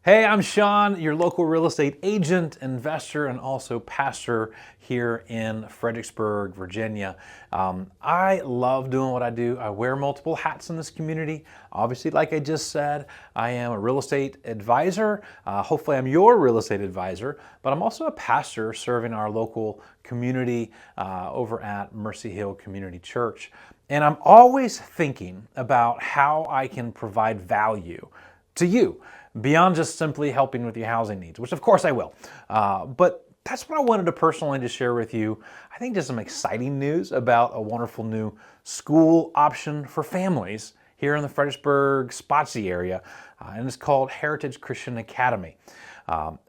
Hey, I'm Sean, your local real estate agent, investor, and also pastor here in Fredericksburg, Virginia. I love doing what I do. I wear multiple hats in this community. Obviously, like I just said, I am a real estate advisor. Hopefully, I'm your real estate advisor, but I'm also a pastor serving our local community over at Mercy Hill Community Church. And I'm always thinking about how I can provide value to you beyond just simply helping with your housing needs, which of course I will. But that's what I wanted to personally just share with you. I think just some exciting news about a wonderful new school option for families here in the Fredericksburg, Spotsylvania area, and it's called Heritage Christian Academy.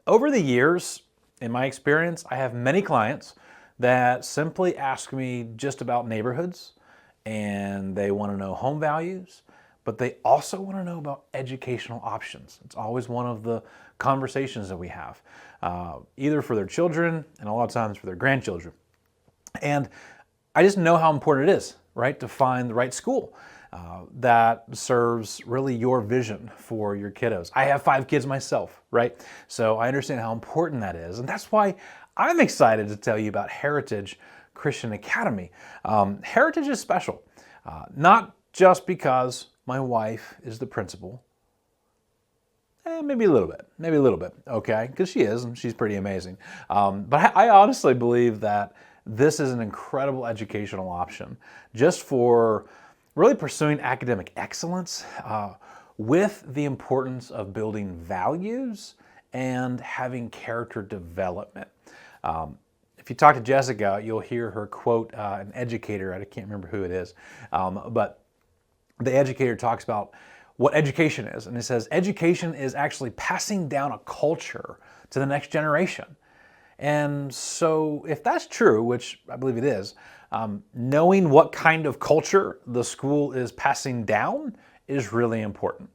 Over the years, in my experience, I have many clients that simply ask me just about neighborhoods, and they want to know home values, but they also want to know about educational options. It's always one of the conversations that we have, either for their children and a lot of times for their grandchildren. And I just know how important it is, right, to find the right school that serves really your vision for your kiddos. I have 5 kids myself, right? So I understand how important that is. And that's why I'm excited to tell you about Heritage Christian Academy. Heritage is special, not just because my wife is the principal. Maybe a little bit, okay? Because she is, and she's pretty amazing. But I honestly believe that this is an incredible educational option just for really pursuing academic excellence with the importance of building values and having character development. If you talk to Jessica, you'll hear her quote an educator, I can't remember who it is, but the educator talks about what education is. And it says, education is actually passing down a culture to the next generation. And so if that's true, which I believe it is, knowing what kind of culture the school is passing down is really important.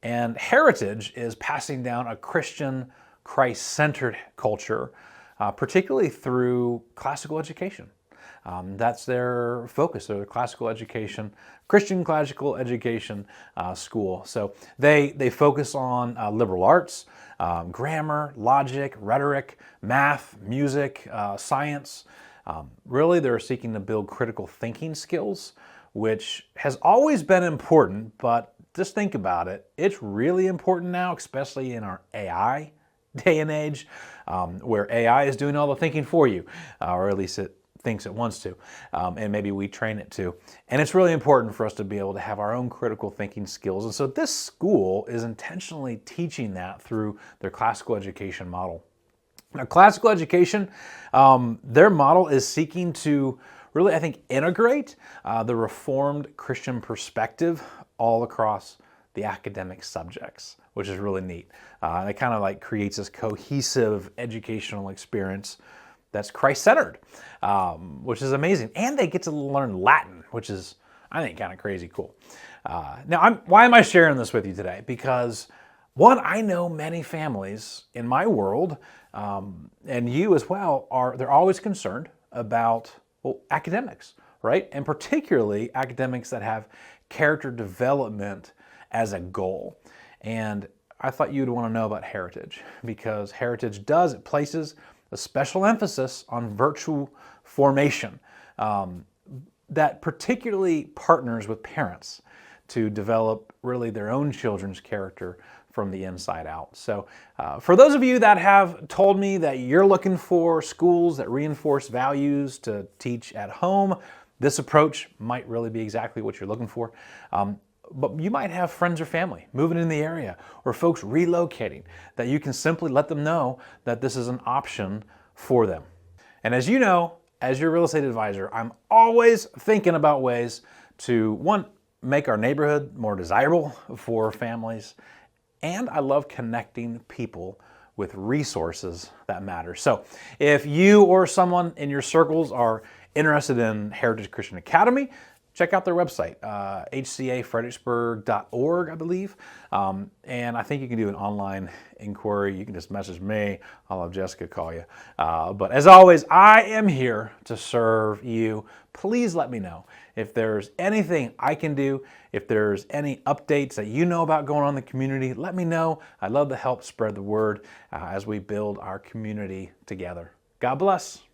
And Heritage is passing down a Christian, Christ-centered culture, particularly through classical education. That's their focus, their classical education, Christian classical education school. So they focus on liberal arts, grammar, logic, rhetoric, math, music, science. Really, they're seeking to build critical thinking skills, which has always been important, but just think about it. It's really important now, especially in our AI day and age, where AI is doing all the thinking for you, or at least it thinks it wants to, and maybe we train it to. And it's really important for us to be able to have our own critical thinking skills. And so this school is intentionally teaching that through their classical education model. Now, classical education, their model is seeking to really, I think, integrate the Reformed Christian perspective all across the academic subjects, which is really neat. And it kind of like creates this cohesive educational experience that's Christ-centered, which is amazing. And they get to learn Latin, which is, I think, kind of crazy cool. Now, why am I sharing this with you today? Because, one, I know many families in my world, and you as well, they're always concerned about, well, academics, right? And particularly academics that have character development as a goal. And I thought you'd want to know about Heritage, because Heritage it places a special emphasis on virtue formation that particularly partners with parents to develop really their own children's character from the inside out. So for those of you that have told me that you're looking for schools that reinforce values to teach at home, this approach might really be exactly what you're looking for. But you might have friends or family moving in the area or folks relocating that you can simply let them know that this is an option for them. And as you know, as your real estate advisor, I'm always thinking about ways to, one, make our neighborhood more desirable for families. And I love connecting people with resources that matter. So if you or someone in your circles are interested in Heritage Christian Academy, check out their website, hcafredericksburg.org, I believe. And I think you can do an online inquiry. You can just message me. I'll have Jessica call you. But as always, I am here to serve you. Please let me know if there's anything I can do, if there's any updates that you know about going on in the community. Let me know. I'd love to help spread the word as we build our community together. God bless.